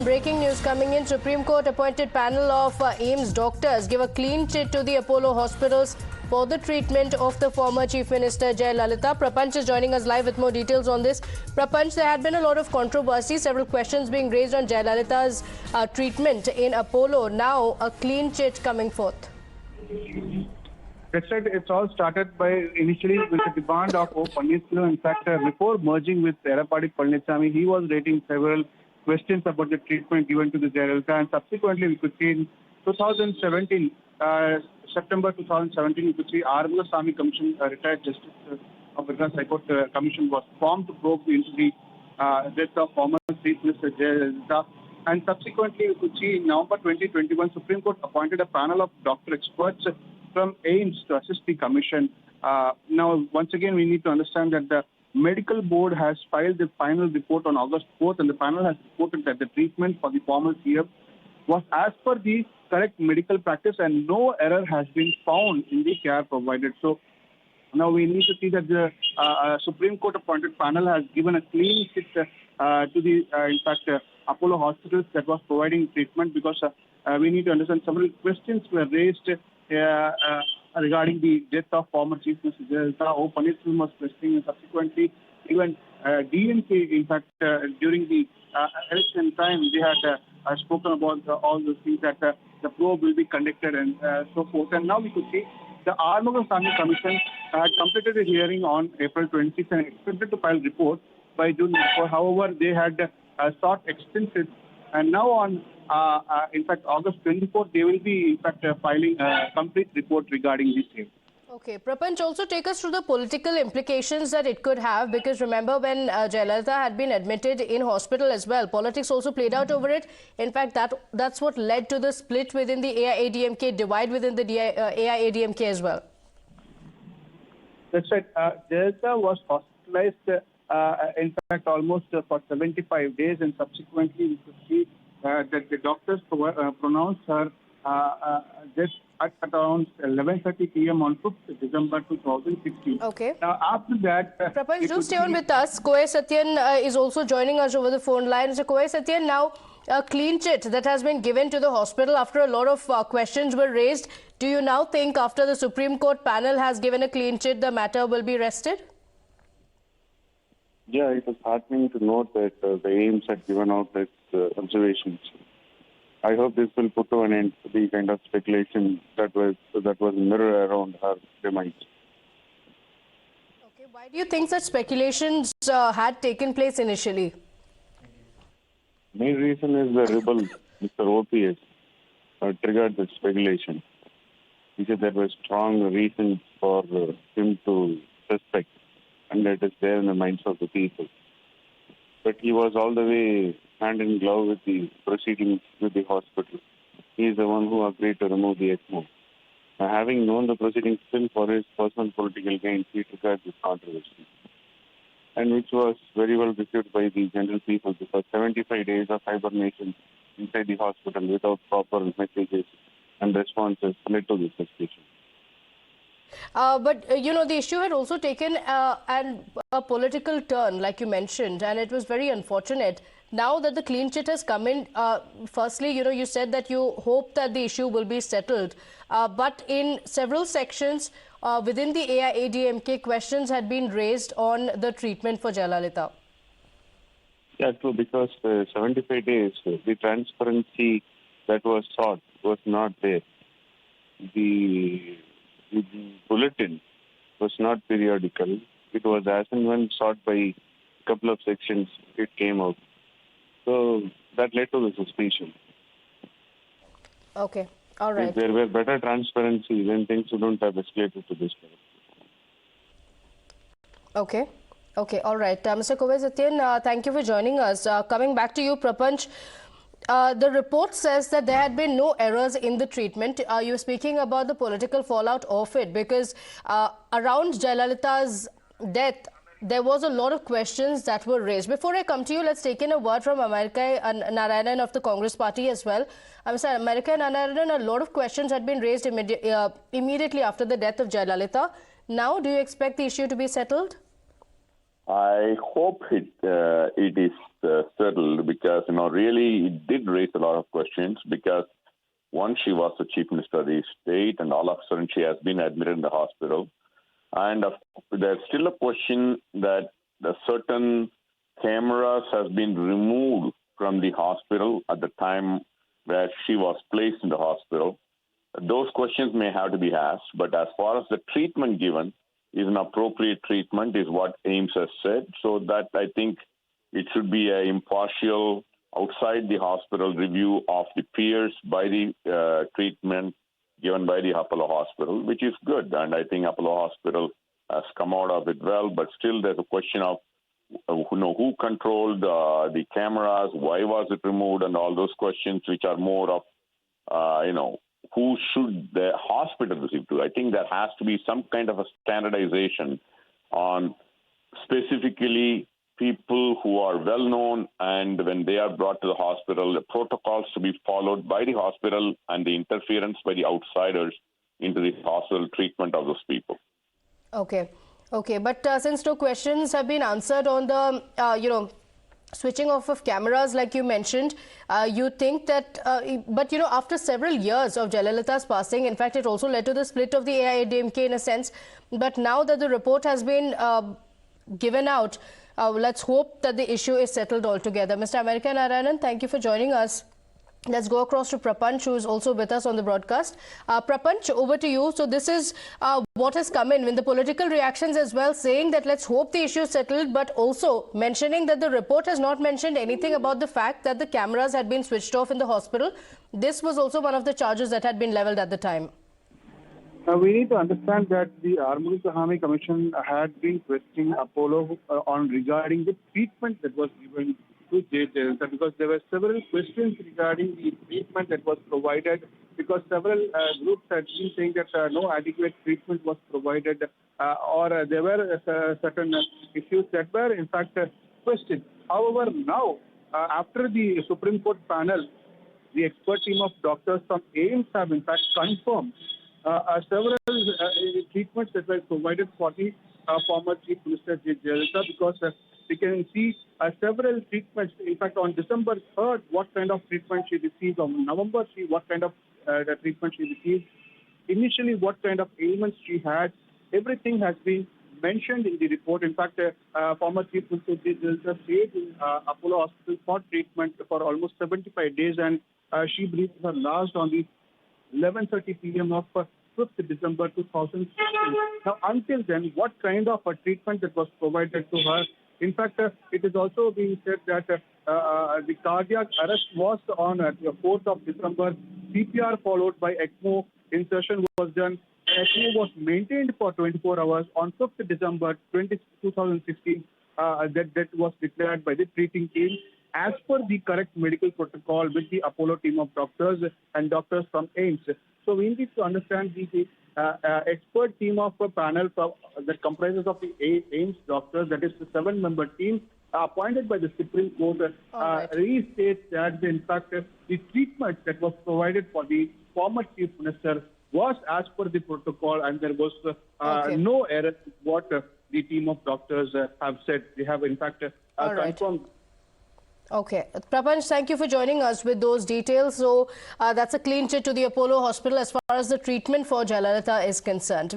Breaking news coming in. Supreme Court-appointed panel of AIIMS doctors give a clean chit to the Apollo hospitals for the treatment of the former Chief Minister Jayalalitha. Prapanch is joining us live with more details on this. Prapanch, there had been a lot of controversy, several questions being raised on Jayalalitha's treatment in Apollo. Now, a clean chit coming forth. That's right. It's all started by initially with the demand of O. Pannirselvam. In fact, before merging with Edappadi Palanisammy, he was raising several questions about the treatment given to the Jayalalitha, and subsequently we could see in 2017, September 2017, we could see Armugasamy Commission, retired Justice of Madras High Court Commission was formed to probe into the death of former Chief Minister Jayalalitha. And subsequently, we could see in November 2021, Supreme Court appointed a panel of doctor experts from AIIMS to assist the commission. Now, once again, we need to understand that the medical board has filed the final report on August 4th, and the panel has reported that the treatment for the former CM was as per the correct medical practice and no error has been found in the care provided. So now we need to see that the Supreme Court appointed panel has given a clean chit to the, Apollo hospitals that was providing treatment, because we need to understand several questions were raised regarding the death of former Chief Minister Jayalalitha. O. Pannirselvam was questioning, and subsequently even DMK, in fact, during the election time, they had spoken about all those things, that the probe will be conducted and so forth. And now we could see the Armugasamy Commission had completed a hearing on April 26th and expected to file report by June 4. However, they had sought extension, and now on in fact, August 24th, they will be, in fact, filing a complete report regarding this case. Okay, Prapanch, also take us through the political implications that it could have, because remember when Jayalalitha had been admitted in hospital as well, politics also played out over it. In fact, that's what led to the split within the AIIMS, divide within the AIIMS as well. That's right. Jayalalitha was hospitalized, in fact, almost for 75 days, and subsequently we could see that the doctors pronounced her death at around 11:30 p.m. on 5th December 2016. Okay. Now, after that... Prapanch, do stay on with us. Koe Satyan is also joining us over the phone line. So, Koe Satyan, now a clean chit that has been given to the hospital after a lot of questions were raised. Do you now think after the Supreme Court panel has given a clean chit, the matter will be rested? Yeah, it was heartening to note that the AIIMS had given out its observations. I hope this will put to an end to the kind of speculation that was mirrored around her demise. Okay, why do you think such speculations had taken place initially? Main reason is the rebel, Mr. OPS, triggered the speculation. He said there were strong reasons for him to suspect, and it is there in the minds of the people. But he was all the way hand in glove with the proceedings with the hospital. He is the one who agreed to remove the ECMO. Having known the proceedings still for his personal political gains, he triggered this controversy, and which was very well received by the general people, because 75 days of hibernation inside the hospital without proper messages and responses led to this suspicion. But, you know, the issue had also taken a political turn, like you mentioned, and it was very unfortunate. Now that the clean chit has come in, firstly, you know, you said that you hope that the issue will be settled. But in several sections within the AIIMS, questions had been raised on the treatment for Jayalalitha. Yeah, true, because 75 days, the transparency that was sought was not there. The bulletin was not periodical. It was as and when sought by a couple of sections, it came out. So that led to the suspicion. Okay, all right. If there were better transparency, then things wouldn't have escalated to this level. Okay. Okay, all right. Mr. Koe Satyan, thank you for joining us. Coming back to you, Prapanch, the report says that there had been no errors in the treatment. You're speaking about the political fallout of it, because around Jayalalitha's death, there was a lot of questions that were raised. Before I come to you, let's take in a word from Americai Narayanan of the Congress Party as well. Mr. Americai Narayanan, a lot of questions had been raised immediately after the death of Jayalalitha. Now, do you expect the issue to be settled? I hope it is settled because, really it did raise a lot of questions because once she was the chief minister of the state and all of a sudden she has been admitted in the hospital. And there's still a question that the certain cameras has been removed from the hospital at the time where she was placed in the hospital. Those questions may have to be asked, but as far as the treatment given is an appropriate treatment is what AIIMS has said. So that I think it should be an impartial, outside the hospital review of the peers by the treatment given by the Apollo Hospital, which is good. And I think Apollo Hospital has come out of it well, but still there's a question of who controlled the cameras, why was it removed, and all those questions which are more of, who should the hospital receive to? I think there has to be some kind of a standardization on specifically people who are well known, and when they are brought to the hospital, the protocols to be followed by the hospital and the interference by the outsiders into the hospital treatment of those people. Okay. But since no questions have been answered on the, switching off of cameras, like you mentioned, you think that, but after several years of Jayalalitha's passing, in fact, it also led to the split of the AIIMK in a sense. But now that the report has been given out, let's hope that the issue is settled altogether. Mr. Americai Narayanan, thank you for joining us. Let's go across to Prapanch, who is also with us on the broadcast. Prapanch, over to you. So this is what has come in the political reactions as well, saying that let's hope the issue is settled, but also mentioning that the report has not mentioned anything about the fact that the cameras had been switched off in the hospital. This was also one of the charges that had been leveled at the time. We need to understand that the Armugam Commission had been questioning Apollo regarding the treatment that was given to Jayalalitha, because there were several questions regarding the treatment that was provided, because several groups had been saying that no adequate treatment was provided, or there were certain issues that were in fact questioned. However, now after the Supreme Court panel, the expert team of doctors from AIIMS have in fact confirmed several treatments that were provided for the former Chief Minister Jayalalitha, because we can see several treatments. In fact, on December 3rd, what kind of treatment she received. On November 3, what kind of treatment she received. Initially, what kind of ailments she had. Everything has been mentioned in the report. In fact, former Chief Minister Jayalalitha stayed in Apollo Hospital for treatment for almost 75 days, and she breathed her last on the 11:30 p.m. of 5th December 2016. Now, until then, what kind of a treatment that was provided to her? In fact, it is also being said that the cardiac arrest was on the 4th of December. CPR followed by ECMO insertion was done. ECMO was maintained for 24 hours. On 5th December 2016, that was declared by the treating team as per the correct medical protocol with the Apollo team of doctors and doctors from AIIMS. So we need to understand the expert team of a panel that comprises of the AIIMS doctors, that is the 7-member team appointed by the Supreme Court, restates that in fact the treatment that was provided for the former Chief Minister was as per the protocol, and there was no error in what the team of doctors have said. They have in fact confirmed. Okay. Prapanch, thank you for joining us with those details. So that's a clean chit to the Apollo Hospital as far as the treatment for Jayalalitha is concerned.